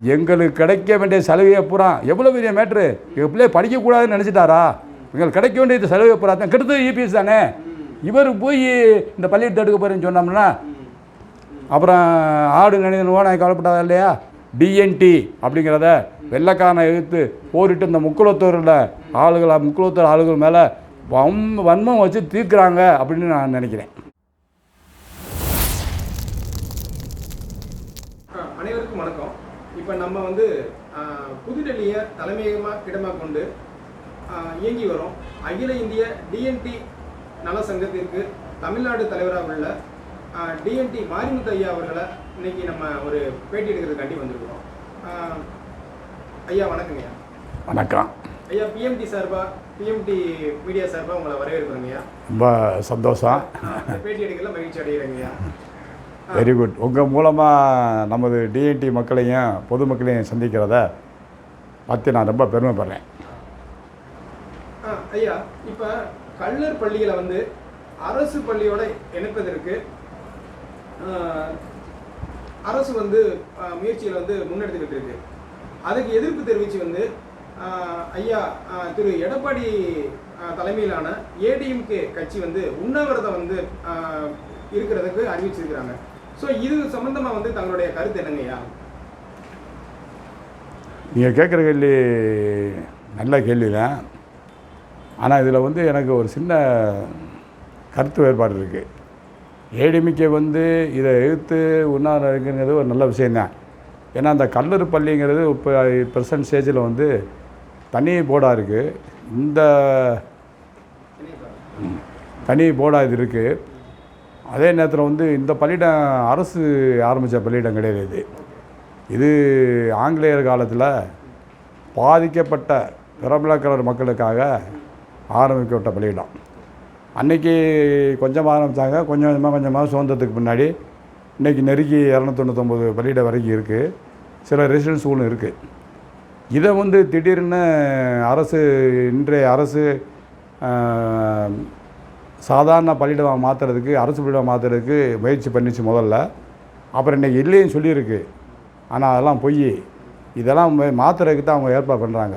எங்களுக்கு கிடைக்க வேண்டிய சலுகையை பூரா எவ்வளோ பெரிய மேட்ரு, எங்கள் பிள்ளைய படிக்கக்கூடாதுன்னு நினச்சிட்டாரா? எங்களுக்கு கிடைக்க வேண்டிய சலுகை பூரா தான் கெடுத்தது இபிஎஸ் தானே. இவர் போய் இந்த பள்ளியை தடுக்க போகிறேன்னு சொன்னோம்னா அப்புறம் ஆடு நினைவு நான் கவலைப்படாதா இல்லையா? டிஎன்டி அப்படிங்கிறத வெள்ளைக்காரனை எதிர்த்து போரிட்டு இந்த முக்குளத்தூர் ஆளுகள் மேலே வன்மம் வச்சு தீர்க்குறாங்க அப்படின்னு நான் நினைக்கிறேன். அனைவருக்கும் வணக்கம். இப்போ நம்ம புதுடெல்லியை தலைமையகமாக இடமாக கொண்டு இயங்கி வரோம் அகில இந்திய டிஎன்டி நல சங்கத்திற்கு தமிழ்நாடு தலைவராக உள்ள டிஎன்டி மாரிமுத்து ஐயா அவர்களை இன்னைக்கு நம்ம ஒரு பேட்டி எடுக்கிறதுக்காண்டி வந்திருக்கிறோம். ஐயா வணக்கங்க. ஐயா வணக்கம். ஐயா பிஎம்டி மீடியா சார்பாக உங்களை வரவேற்கிறோங்க ஐயா. ரொம்ப சந்தோஷம். பேட்டி எடுக்கல மகிழ்ச்சி அடைகிறேங்க ஐயா. Very good. உங்கள் மூலமாக நமது டிஎன்டி மக்களையும் பொதுமக்களையும் சந்திக்கிறத பற்றி நான் ரொம்ப பெருமைப்படுறேன். ஐயா, இப்போ கள்ளர் பள்ளிகளை அரசு பள்ளியோட இணைப்பதற்கு அரசு முயற்சிகளை முன்னெடுத்துக்கிட்டு இருக்கு. அதுக்கு எதிர்ப்பு தெரிவித்து ஐயா திரு எடப்பாடி தலைமையிலான ஏடிஎம்கே கட்சி உண்ணாவிரதம் இருக்கிறதுக்கு அறிவிச்சிருக்கிறாங்க. ஸோ இது சம்பந்தமாக தங்களுடைய கருத்து என்னங்கய்யா? நீங்கள் கேட்குற கேள்வி நல்ல கேள்வி தான். ஆனால் இதில் எனக்கு ஒரு சின்ன கருத்து வேறுபாடு இருக்குது. ஏடிஎம்கே இதை எதிர்த்து உண்ணாவிரதம் இருக்குங்கிறது ஒரு நல்ல விஷயந்தான். ஏன்னா அந்த கல்லூரி பள்ளிங்கிறது இப்போ ப்ரெசன்ட் ஸ்டேஜில் தனி போர்டாக இருக்குது. இந்த தனி போர்டாக இது இருக்குது. அதே நேரத்தில் இந்த பள்ளியிடம் அரசு ஆரம்பித்த பள்ளியிடம் கிடையாது. இது ஆங்கிலேயர் காலத்தில் பாதிக்கப்பட்ட பிரபலக்கலர் மக்களுக்காக ஆரம்பிக்கப்பட்ட பள்ளியிடம். அன்றைக்கி கொஞ்சமாக ஆரம்பித்தாங்க, கொஞ்சமாக சுதந்திரத்துக்கு முன்னாடி இன்றைக்கி நெருக்கி 299 பள்ளியிடம் வரைக்கும் இருக்குது. சில ரெசிடென்ஸ் ஸ்கூலும் இருக்குது. இதை திடீர்னு இன்றைய அரசு சாதாரண பள்ளியிடம் மாற்றுறதுக்கு, அரசு பள்ளியிடம் மாற்றுறதுக்கு முயற்சி பண்ணிச்சு முதல்ல. அப்புறம் இன்றைக்கி இல்லைன்னு சொல்லியிருக்கு. ஆனால் அதெல்லாம் பொய். இதெல்லாம் மாற்றுறதுக்கு தான் அவங்க ஏற்பாடு பண்ணுறாங்க.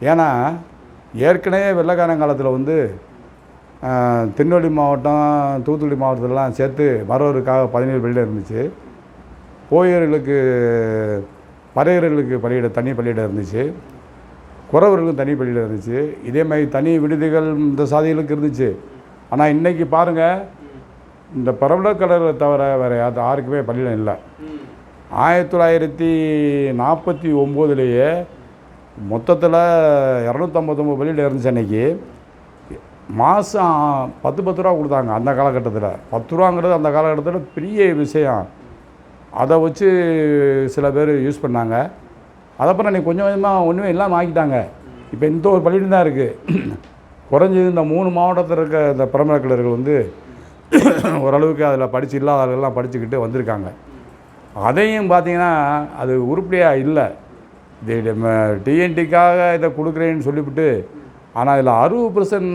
ஏன்னா ஏற்கனவே வெள்ளைக்காரங்காலத்தில் திருநெல்வேலி மாவட்டம், தூத்துக்குடி மாவட்டத்திலலாம் சேர்த்து மறவருக்காக 17 பள்ளியிடம் இருந்துச்சு. பறையர்களுக்கு தனி பள்ளியிடம் இருந்துச்சு. குறவர்களுக்கும் தனி பள்ளியிடம் இருந்துச்சு. இதே மாதிரி தனி விடுதிகள் இந்த சாதிகளுக்கு இருந்துச்சு. ஆனால் இன்றைக்கி பாருங்கள், இந்த பிரபலக்கலரை தவிர வேறு யாருக்குமே பள்ளியிடம் இல்லை. 1949 மொத்தத்தில் 259 பள்ளியிடம் இருந்துச்சு. அன்றைக்கி மாதம் 10 ரூபா கொடுத்தாங்க. அந்த காலகட்டத்தில் 10 ரூபாங்கிறது அந்த காலகட்டத்தில் பெரிய விஷயம். அதை வச்சு சில பேர் யூஸ் பண்ணாங்க. அதப்புறம் நீ கொஞ்சம் கொஞ்சமாக ஒன்றுமே இல்லாமல் ஆக்கிட்டாங்க. இப்போ இந்த ஒரு பள்ளியிடம் தான் இருக்குது. குறைஞ்சது இந்த 3 மாவட்டத்தில் இருக்க இந்த பிரபலக்கலர்கள் ஓரளவுக்கு அதில் படித்து இல்லாதவர்கள்லாம் படிச்சுக்கிட்டு வந்திருக்காங்க. அதையும் பார்த்திங்கன்னா அது உருப்படியாக இல்லை. இது டிஎன்டிக்காக இதை கொடுக்குறேன்னு சொல்லிவிட்டு, ஆனால் அதில் 60%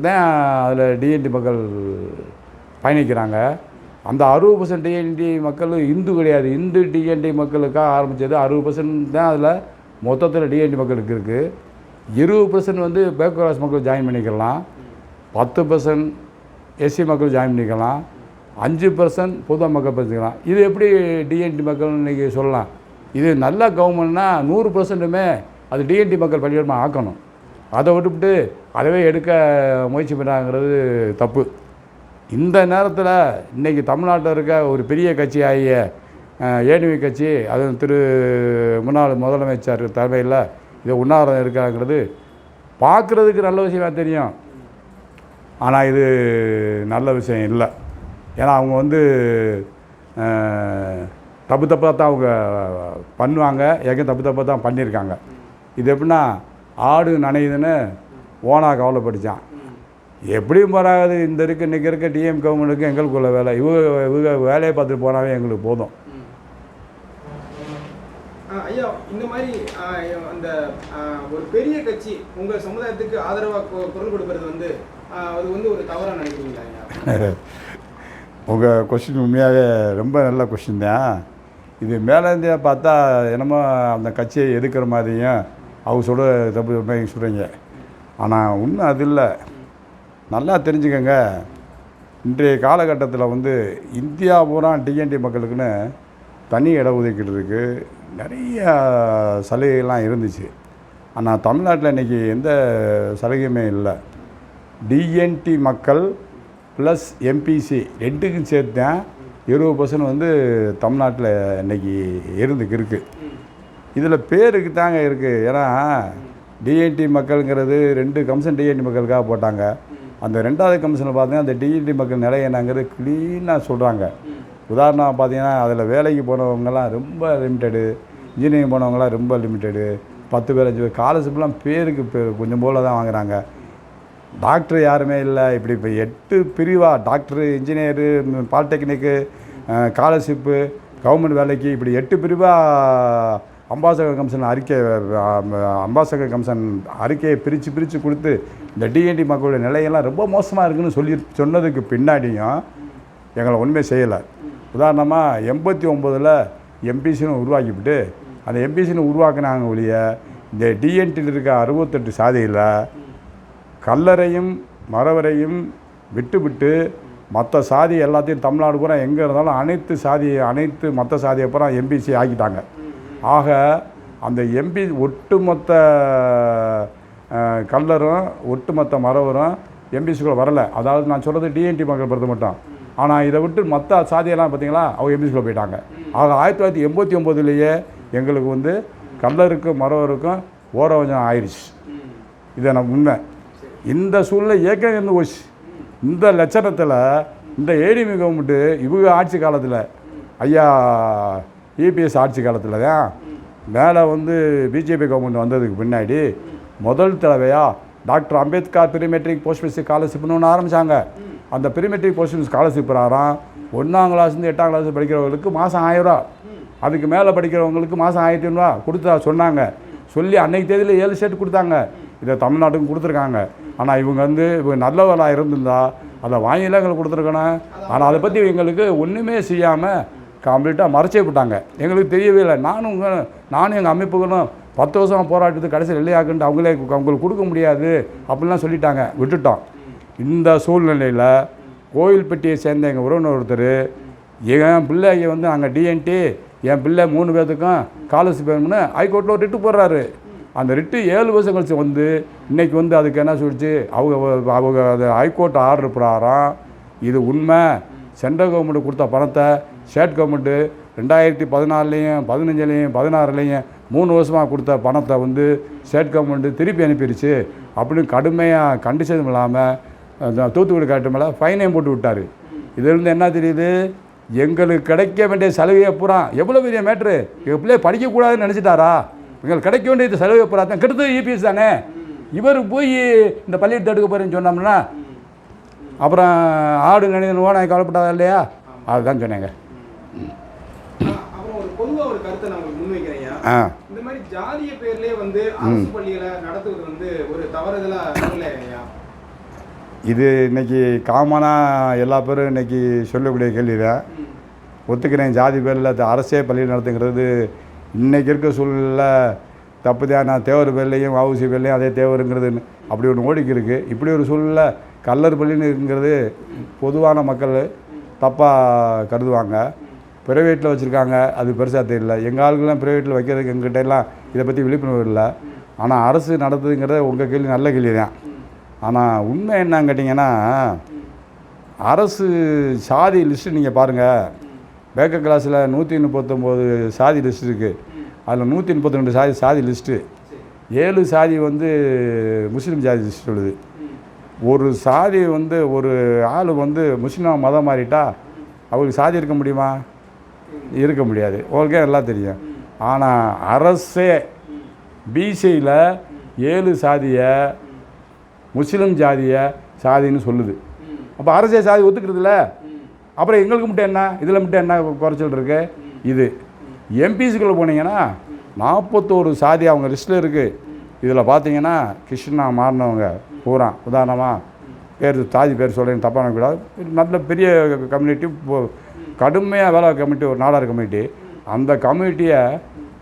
தான் அதில் டிஎன்டி மக்கள் பயணிக்கிறாங்க. அந்த 60% டிஎன்டி மக்கள் இந்து கிடையாது. இந்து டிஎன்டி மக்களுக்காக ஆரம்பித்தது 60% தான் அதில் மொத்தத்தில் டிஎன்டி மக்களுக்கு இருக்குது. 20% பேக்வர்ட் மக்கள் ஜாயின் பண்ணிக்கலாம், 10% எஸ்சி மக்கள் ஜாயின் பண்ணிக்கலாம், 5% பொது மக்கள் படிச்சுக்கலாம். இது எப்படி டிஎன்டி மக்கள் இன்றைக்கி சொல்லலாம்? இது நல்ல கவர்மெண்ட்னா 100%மே அது டிஎன்டி மக்கள் பள்ளியிடமாக ஆக்கணும். அதை விட்டுவிட்டு அதவே எடுக்க முயற்சி பண்ணுறாங்கிறது தப்பு. இந்த நேரத்தில் இன்றைக்கி தமிழ்நாட்டில் இருக்க ஒரு பெரிய கட்சி ஆகிய ஏடிஎம்கே கட்சி, அது முன்னாள் முதலமைச்சர் தலைமையில் இதை உண்ணாவிரதம் இருக்காங்கிறது பார்க்குறதுக்கு நல்ல விஷயமாக தெரியும். ஆனால் இது நல்ல விஷயம் இல்லை. ஏன்னா அவங்க தப்பாக தான் அவங்க பண்ணுவாங்க. தப்பாக தான் பண்ணியிருக்காங்க. இது எப்படின்னா, ஆடு நனையுதுன்னு ஓனாக கவலைப்படித்தான். எப்படியும் போராது. இன்றைக்கி இருக்க டிஎம் கவர்மெண்ட்டுக்கு எங்களுக்குள்ள வேலை, இவங்க வேலையை பார்த்துட்டு போனாவே எங்களுக்கு போதும். ஐயா, இந்த மாதிரி அந்த ஒரு பெரிய கட்சி உங்கள் சமுதாயத்துக்கு ஆதரவாக குரல் கொடுக்கறது அது ஒரு தவறாக நினைக்கிறீங்களா ஐயா? உங்கள் கொஸ்டின் உண்மையாகவே ரொம்ப நல்ல கொஸ்டின் தான். இது மேலேருந்தே பார்த்தா என்னமோ அந்த கட்சியை எதுக்கிற மாதிரியும் அவங்க தப்பு சொல்கிறீங்க. ஆனால் உண்மை அது இல்லை. நல்லா தெரிஞ்சுக்கங்க, இன்றைய காலகட்டத்தில் வந்து இந்தியா பூரா டிஎன்டி மக்களுக்குன்னு தனி இடஒதுக்கீடு இருக்குது, நிறைய சலுகைகள்லாம் இருந்துச்சு. ஆனால் தமிழ்நாட்டில் இன்றைக்கி எந்த சலுகையுமே இல்லை. டிஎன்டி மக்கள் ப்ளஸ் எம்பிசி ரெண்டுக்கும் சேர்த்தேன் 20% வந்து தமிழ்நாட்டில் இன்றைக்கி இருக்குது. இதில் பேருக்கு தாங்க இருக்குது. ஏன்னா டிஎன்டி மக்களுங்கிறது 2 கமிஷன் டிஎன்டி மக்களுக்காக போட்டாங்க. அந்த 2வது கமிஷனில் பார்த்தீங்கன்னா அந்த டிஎன்டி மக்கள் நிலை என்னங்கிறது க்ளீனாக சொல்கிறாங்க. உதாரணமாக பார்த்தீங்கன்னா அதில் வேலைக்கு போனவங்கலாம் ரொம்ப லிமிட்டடு, இன்ஜினியரிங் போனவங்களாம் ரொம்ப லிமிட்டடு, 10 பேர் 5 பேர், ஸ்காலர்ஷிப்லாம் பேருக்கு கொஞ்சம் போல் தான் வாங்குகிறாங்க. டாக்டர் யாருமே இல்லை. இப்படி இப்போ 8 பிரிவாக டாக்டரு, இன்ஜினியரு, பாலிடெக்னிக்கு, ஸ்காலர்ஷிப்பு, கவர்மெண்ட் வேலைக்கு இப்படி 8 பிரிவாக அம்பாசகர் கமிஷன் அறிக்கையை பிரித்து கொடுத்து இந்த டிஎன்டி மக்களுடைய நிலையெல்லாம் ரொம்ப மோசமாக இருக்குதுன்னு சொன்னதுக்கு பின்னாடியும் எங்களை ஒன்றுமே செய்யலை. உதாரணமாக 89ல் எம்பிசின்னு உருவாக்கிவிட்டு அந்த எம்பிசின்னு உருவாக்குனாங்க ஒழிய இந்த டிஎன்டியில் இருக்க 68 சாதியில் கல்லறையும் மறவரையும் விட்டு மற்ற சாதி எல்லாத்தையும் தமிழ்நாடு பூரா எங்கே இருந்தாலும் அனைத்து மற்ற சாதியை பூரா எம்பிசி ஆக்கிட்டாங்க. ஆக அந்த ஒட்டுமொத்த கல்லரும் ஒட்டுமொத்த மறவரும் எம்பிசிக்குள்ளே வரலை. அதாவது நான் சொல்கிறது டிஎன்டி மக்கள் பொறுத்த மட்டும். ஆனால் இதை விட்டு மற்ற சாதியெல்லாம் பார்த்தீங்களா அவங்க எம்பிசிக்குள்ளே போயிட்டாங்க. ஆக 1989லேயே எங்களுக்கு வந்து கல்லருக்கும் மறவருக்கும் ஓரவஞ்சம் ஆயிடுச்சு. இதை நம்ம உண்மை. இந்த சூழ்நிலை ஏற்கனவே இருந்து போச்சு. இந்த லட்சணத்தில் இந்த ஏடிஎம்கே கவர்மெண்ட்டு இவங்க ஆட்சி காலத்தில் ஐயா இபிஎஸ் ஆட்சி காலத்தில் தான் மேலே வந்து பிஜேபி கவர்மெண்ட் வந்ததுக்கு பின்னாடி முதல் தடவையாக doctor Ambedkar prematric post matric ஸ்காலர்ஷிப்னு ஒன்று ஆரம்பித்தாங்க. அந்த ப்ரீமெட்ரிக் போஸ்ட் மெட்ரிக் ஸ்காலர்ஷிப் பிரகாரம் 1ஆம் கிளாஸ்லேருந்து 8ஆம் கிளாஸ் படிக்கிறவங்களுக்கு மாதம் 1000 ரூபா, அதுக்கு மேலே படிக்கிறவங்களுக்கு மாதம் 1500 ரூபா கொடுத்தா சொன்னாங்க. சொல்லி அன்றைக்கு தேதியில் 7 ஸ்டேட் கொடுத்தாங்க. இதை தமிழ்நாட்டுக்கும் கொடுத்துருக்காங்க. ஆனால் இவங்க வந்து நல்லவர்களாக இருந்திருந்தா அதை வாங்கிலாம் எங்களுக்கு கொடுத்துருக்கணும். ஆனால் அதை பற்றி எங்களுக்கு ஒன்றுமே செய்யாமல் கம்ப்ளீட்டாக மறைச்சே விட்டாங்க. எங்களுக்கு தெரியவே இல்லை. நானும் எங்கள் அமைப்புகளும் 10 வருஷமாக போராட்டத்துக்கு கடைசியில் இல்லையாக்குன்ட்டு அவங்களுக்கு கொடுக்க முடியாது அப்படிலாம் சொல்லிட்டாங்க, விட்டுட்டோம். இந்த சூழ்நிலையில் கோயில்பட்டியை சேர்ந்த எங்கள் உறவினர் ஒருத்தர் என் பிள்ளைங்க வந்து நாங்கள் டிஎன்டி என் பிள்ளை 3 பேர்த்துக்கும் ஸ்காலர்ஷிப் வேணும்னு ஹைகோர்ட்டில் ஒரு ரிட்டு போடுறாரு. அந்த ரிட்டு 7 வருஷம் கழிச்சு வந்து இன்றைக்கி வந்து அதுக்கு என்ன சொல்லிச்சு, அவங்க அது ஹைகோர்ட் ஆர்டர் பிரகாரம் இது உண்மை. சென்ட்ரல் கவர்மெண்ட்டு கொடுத்த பணத்தை ஸ்டேட் கவர்மெண்ட்டு 2014லையும் 15லையும் 16லையும் 3 வருஷமாக கொடுத்த பணத்தை வந்து ஸ்டேட் கவர்மெண்ட்டு திருப்பி அனுப்பிடுச்சு அப்படின்னு கடுமையாக கண்டிஷனும் இல்லாமல் தூத்துக்குடி கலெக்டர் மேலே ஃபைனையும் போட்டு விட்டார். இதிலிருந்து என்ன தெரியுது, எங்களுக்கு கிடைக்க வேண்டிய சலுகையை பூரா எவ்வளோ பெரிய மேட்ரு, எங்கள் பிள்ளைய படிக்கக்கூடாதுன்னு நினச்சிட்டாரா, எங்களுக்கு கிடைக்க வேண்டிய சலுகை பூரா தான் கெடுத்து இபிஎஸ் தானே. இவர் போய் இந்த பள்ளியை தடுக்க போகிறேன்னு சொன்னோம்னா அப்புறம் ஆடு நினைவு ஓனாய் கவலைப்பட்டாதா இல்லையா, அதுதான் சொன்னேங்க. அப்புறம் ஒரு பொதுவாக ஒரு கருத்தை நான் உங்களுக்கு முன்வைக்கிறேன். இந்த மாதிரி ஜாதிய பேர்லேயே வந்து அரசு பள்ளிகளை நடத்துவது வந்து ஒரு தவறுதலாக இல்லையா? இது இன்றைக்கி காமனாக எல்லா பேரும் இன்றைக்கி சொல்லக்கூடிய கேள்வி தான். ஒத்துக்கிறேன், ஜாதி பேரில் அரசே பள்ளியில் நடத்துங்கிறது இன்றைக்கி இருக்க சூழ்நிலை தப்பு தான். நான் தேவர் பேர்லேயும் வவுசி பேர்லேயும் அதே தேவருங்கிறது அப்படி ஒன்று ஓடிக்கு இருக்குது. இப்படி ஒரு சூழ்நிலை கல்லர் பள்ளின்னு இருக்குங்கிறது பொதுவான மக்கள் தப்பாக கருதுவாங்க. ப்ரைவேட்டில் வச்சுருக்காங்க, அது பெருசாக தெரியல. எங்கள் ஆளுங்கள்லாம் ப்ரைவேட்டில் வைக்கிறதுக்கு எங்கிட்டலாம் இதை பற்றி விழிப்புணர்வு இல்லை. ஆனால் அரசு நடத்துதுங்கிறத உங்கள் கேள்வி நல்ல கேள்வி தான். ஆனால் உண்மை என்னன்னு கேட்டிங்கன்னா, அரசு சாதி லிஸ்ட்டு நீங்கள் பாருங்கள். பேக்கர் கிளாஸில் 139 சாதி லிஸ்ட் இருக்குது. அதில் 132 சாதி லிஸ்ட்டு, 7 சாதி வந்து முஸ்லீம் ஜாதி லிஸ்ட் சொல்லுது. ஒரு சாதி வந்து ஒரு ஆள் வந்து முஸ்லீம் மதம் மாறிட்டா அவங்களுக்கு சாதி இருக்க முடியுமா? இருக்க முடியாது. உங்களுக்கே எல்லாம் தெரியும். ஆனால் அரசே பிசியில் 7 சாதியை முஸ்லீம் சாதின்னு சொல்லுது. அப்போ அரசே சாதி ஒத்துக்கிறதுல அப்புறம் எங்களுக்கு மட்டும் என்ன, இதில் மட்டும் என்ன குறைச்சல் இருக்கு? இது எம்பிசிக்குள்ளே போனீங்கன்னா 41 சாதி அவங்க லிஸ்ட்டில் இருக்குது. இதில் பார்த்தீங்கன்னா கிருஷ்ணா மாறினவங்க பூரா, உதாரணமாக சாதி பேர் சொல்ல தப்பான கூடாது, நல்ல பெரிய கம்யூனிட்டி, கடுமையாக வேலை கமிட்டி, ஒரு நாடார் கமிட்டி அந்த கம்யூனிட்டியை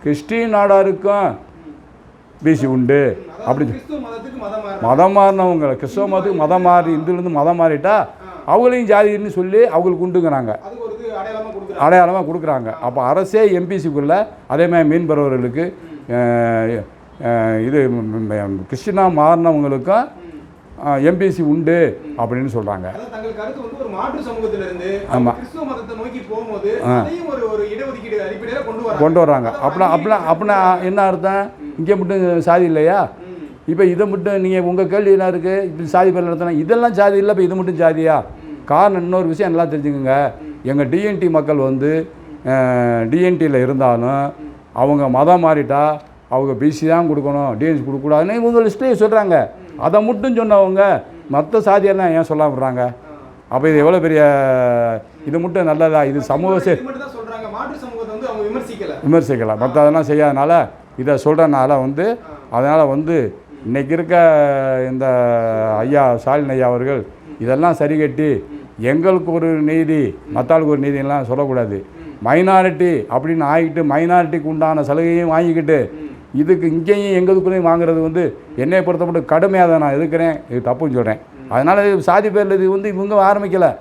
கிறிஸ்டின் நாடாருக்கும் பிசி உண்டு. அப்படி கிறிஸ்துவ மதத்துக்கு மதம் மதம் மாறினவங்க கிறிஸ்தவ மதத்துக்கு மதம் மாறி இந்துலேருந்து மதம் மாறிட்டா அவங்களையும் ஜாதின்னு சொல்லி அவங்களுக்கு உண்டுங்கிறாங்க, அதுக்கு ஒரு அடையாளமாக கொடுக்குறாங்க. அடையாளமாக கொடுக்குறாங்க. அப்போ அரசே எம்பிசிக்குள்ளே அதேமாதிரி மீன்பெறுவர்களுக்கு இது கிறிஸ்டினா மாறினவங்களுக்கும் எம்பிசி உண்டு அப்படின்னு சொல்கிறாங்க. தங்கள் கருத்து வந்து ஒரு மாற்று சமூகத்திலிருந்து ஆமாம் கிறிஸ்துவ மதத்தை நோக்கி போகும்போது அதையும் ஒரு இடஒதுக்கீடு அடிப்படையில் கொண்டு வர்றாங்க. அப்படின்னா என்ன அர்த்தம்? இங்கே மட்டும் சாதி இல்லையா? இப்போ இதை மட்டும் நீங்கள் உங்கள் கேள்வி என்ன இருக்குது? இப்படி சாதி பேர் நடத்தினா இதெல்லாம் சாதி இல்லை, இப்போ இது மட்டும் சாதியா? காரணம் இன்னொரு விஷயம் நல்லா தெரிஞ்சுக்கோங்க. எங்கள் டிஎன்டி மக்கள் வந்து டிஎன்டியில் இருந்தாலும் அவங்க மதம் மாறிட்டா அவங்க பிசி தான் கொடுக்கணும், டிஎன்சி கொடுக்கக்கூடாதுன்னு இவங்க லிஸ்ட்லேயே சொல்கிறாங்க. அதை மட்டும் சொன்னவங்க மற்ற சாதியெல்லாம் ஏன் சொல்ல விட்றாங்க? அப்போ இது எவ்வளோ பெரிய இது மட்டும் நல்லதா? இது சமூக விமர்சிக்கலாம், மற்ற அதெல்லாம் செய்யாதனால இதை சொல்கிறனால வந்து அதனால் வந்து இன்றைக்கி இருக்க இந்த ஐயா ஸ்டாலின் ஐயா அவர்கள் இதெல்லாம் சரி கட்டி எங்களுக்கு ஒரு நீதி மற்றாளுக்கு ஒரு நீதியெல்லாம் சொல்லக்கூடாது. மைனாரிட்டி அப்படின்னு ஆகிட்டு மைனாரிட்டிக்கு உண்டான சலுகையும் வாங்கிக்கிட்டு இதுக்கு இங்கேயும் எங்களுக்குள்ளேயும் வாங்குறது வந்து என்னை பொறுத்த மட்டும் கடுமையாக தான் நான் எதுக்குறேன், இது தப்புன்னு சொல்கிறேன். அதனால் சாதி பேரில் இது வந்து இவங்க ஆரம்பிக்கலை,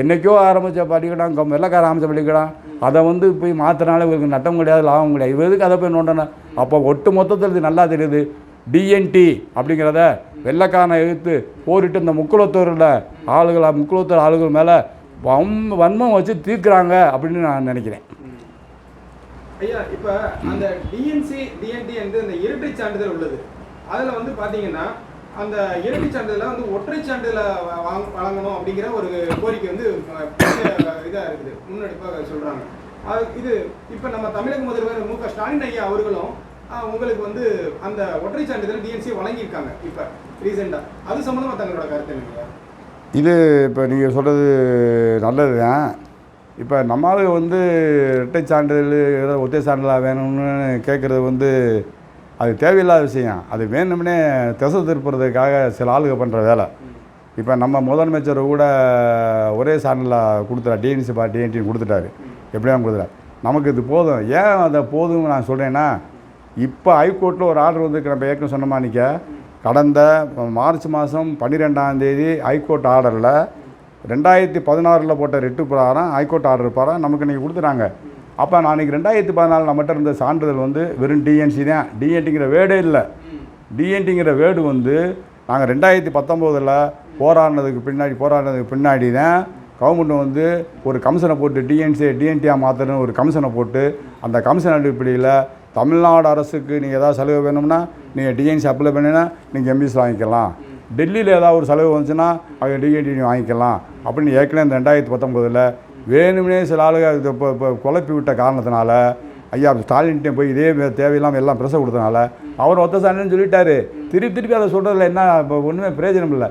என்றைக்கோ ஆரம்பித்த பள்ளிக்கூடம் வெள்ளைக்கார ஆரம்பித்த பள்ளிக்கூடம் அதை வந்து போய் மாற்றினால இவருக்கு நட்டம் கிடையாது, லாபம் கிடையாது. இவ எதுக்கு அதை போய் நோண்டணும்? அப்போ ஒட்டு மொத்தத்தில் இது நல்லா தெரியுது. டிஎன்டி அப்படிங்கிறத வெள்ளைக்காரனை எதிர்த்து போரிட்டு இந்த முக்குளத்தூர் ஆளுகள் மேலே வன்மம் வச்சு தீர்க்குறாங்க அப்படின்னு நான் நினைக்கிறேன். ஐயா, இப்போ அந்த டிஎன்டி வந்து இந்த இரட்டை சான்றிதழ் உள்ளது. அதில் வந்து பார்த்தீங்கன்னா அந்த இரட்டை சான்றிதழ் வந்து ஒற்றை சான்றிதழ் வழங்கணும் அப்படிங்கிற ஒரு கோரிக்கை வந்து இதாக இருக்குது, முன்னெடுப்பாக சொல்கிறாங்க. இது இப்போ நம்ம தமிழக முதல்வர் மு.க. ஸ்டாலின் ஐயா அவர்களும் உங்களுக்கு வந்து அந்த ஒற்றை சான்றிதழ் டிஎன்சி வழங்கியிருக்காங்க இப்போ ரீசெண்டாக. அது சம்மந்தமாக தங்களோட கருத்து என்னங்க? இது இப்போ நீங்கள் சொல்கிறது நல்லது தான். இப்போ நம்மளுக்கு வந்து இரட்டை சான்றிதழ் ஏதாவது ஒற்றை சான்றிதழாக வேணும்னு கேட்குறது வந்து அது தேவையில்லாத விஷயம். அது வேணும்னே திசை திருப்புறதுக்காக சில ஆளுக பண்ணுற வேலை. இப்போ நம்ம முதலமைச்சர் கூட ஒரே சான்றிதழாக கொடுத்துட்டார், டிஎன்டின்னு கொடுத்துட்டாரு, எப்படியாவது கொடுத்துட்டார். நமக்கு இது போதும். ஏன் அதை போதும்னு நான் சொல்கிறேன்னா, இப்போ ஹைகோர்ட்டில் ஒரு ஆர்டர் வந்து நம்ம ஏற்கனவே சொன்னோமா, கடந்த மார்ச் மாதம் 12ஆம் தேதி ஹைகோர்ட் ஆர்டரில் 2016 போட்ட ரிட்டு பிரகாரம் ஹைகோர்ட் ஆர்டர் பிரகாரம் நமக்கு இன்றைக்கி கொடுத்துட்டாங்க. அப்போ நான் இன்றைக்கி 2014 நம்மகிட்ட இருந்த சான்றிதழ் வந்து வெறும் டிஎன்சி தான், டிஎன்டிங்கிற வேர்டே இல்லை. டிஎன்டிங்கிற வேர்டு வந்து நாங்கள் 2019 போராடினதுக்கு பின்னாடி தான் கவர்மெண்ட் வந்து ஒரு கமிஷனை போட்டு டிஎன்டியாக மாற்றணும்னு ஒரு கமிஷனை போட்டு அந்த கமிஷன் அடிப்படையில் தமிழ்நாடு அரசுக்கு நீங்கள் ஏதாவது சலுகை வேணும்னா நீங்கள் டிஎன்சி அப்ளை பண்ணினா நீங்கள் எம்பிசி வாங்கிக்கலாம், டெல்லியில் ஏதாவது ஒரு சலுகை வந்துச்சுன்னா அவங்க டிஎன்டி வாங்கிக்கலாம் அப்படின்னு ஏற்கனவே இந்த 2019 வேணும்னே சில ஆளுகள் இப்போ குழப்பி விட்ட காரணத்தினால ஐயா ஸ்டாலின்கிட்டையும் போய் இதே தேவையில்லாமல் எல்லாம் ப்ரெஷர் கொடுத்தனால அவர் ஒத்த சான்றிதழ்னு சொல்லிட்டாரு. திருப்பி அதை சொல்கிறதுல என்ன இப்போ ஒன்றுமே பிரயோஜனம் இல்லை.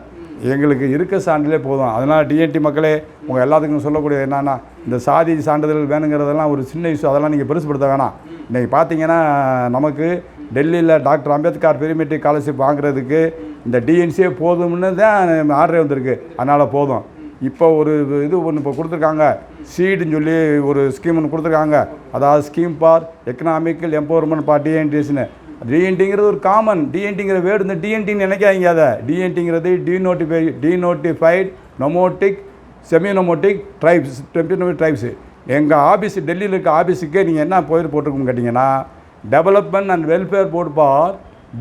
எங்களுக்கு இருக்க சான்றிதழே போதும். அதனால் டிஎன்டி மக்களே உங்கள் எல்லாத்துக்கும் சொல்லக்கூடியது என்னென்னா, இந்த சாதி சான்றிதழ் வேணுங்கிறதெல்லாம் ஒரு சின்ன இஷ்யூ, அதெல்லாம் நீங்கள் பெருசுப்படுத்த வேணாம். இன்றைக்கி பார்த்தீங்கன்னா நமக்கு டெல்லியில் டாக்டர் அம்பேத்கர் பெரிமெட்ரிக் ஸ்காலர்ஷிப் வாங்குறதுக்கு இந்த டிஎன்சியே போதும்னு தான் ஆர்டரே வந்திருக்கு. அதனால் போதும். இப்போ ஒரு இது ஒன்று இப்போ கொடுத்துருக்காங்க, சீடுன்னு சொல்லி ஒரு ஸ்கீம் ஒன்று கொடுத்துருக்காங்க. அதாவது scheme for economical empowerment for டிஎன்டிஸ்னு. டிஎன்டிங்கிறது ஒரு காமன், டிஎன்டிங்கிற வேர்டு இந்த டிஎன்டின்னு நினைக்காதீங்க. அதை டிஎன்டிங்கிறது டீநோட்டிஃபைட் நொமோட்டிக் செமிநொமோட்டிக் ட்ரைப்ஸு. எங்கள் ஆஃபீஸ் டெல்லியில் இருக்க ஆஃபீஸுக்கே நீங்கள் என்ன போட்டிருக்கோம்னு கேட்டிங்கன்னா, development and welfare board for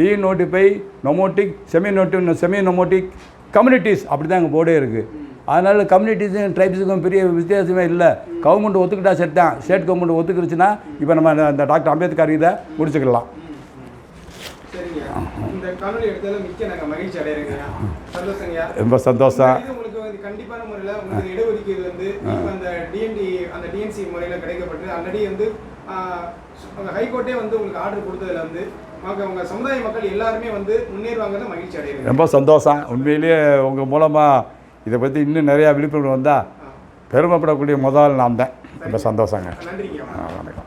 denotify nomadic seminomadic communities, அப்படி தான் எங்கள் போர்டே இருக்குது. அதனால் கம்யூனிட்டிஸும் ட்ரைப்ஸுக்கும் பெரிய வித்தியாசமே இல்லை. கவர்மெண்ட் ஒத்துக்கிட்டா செட் தான். ஸ்டேட் கவர்மெண்ட் ஒத்துக்கிடுச்சுன்னா இப்போ நம்ம இந்த டாக்டர் அம்பேத்கர் இதை முடிச்சுக்கலாம். இந்த காணொலி எடுத்ததில் மிக்க நாங்கள் மகிழ்ச்சி அடைகிறேங்க. சந்தோஷங்கய்யா, ரொம்ப சந்தோஷம். உங்களுக்கு வந்து கண்டிப்பான முறையில் உங்களுக்கு இடஒதுக்கீடு வந்து அந்த டிஎன்சி முறையில் கிடைக்கப்பட்டு ஆல்ரெடி வந்து ஹைகோர்ட்டே வந்து உங்களுக்கு ஆர்டர் கொடுத்ததில் வந்து உங்கள் சமுதாய மக்கள் எல்லாருமே வந்து முன்னேறுவாங்கன்னு மகிழ்ச்சி அடைகிறேன். ரொம்ப சந்தோஷம். உண்மையிலேயே உங்கள் மூலமாக இதை பற்றி இன்னும் நிறையா விழிப்புணர்வு வந்தால் பெருமைப்படக்கூடிய முதல் நான் தான். ரொம்ப சந்தோஷங்க. நன்றிங்க.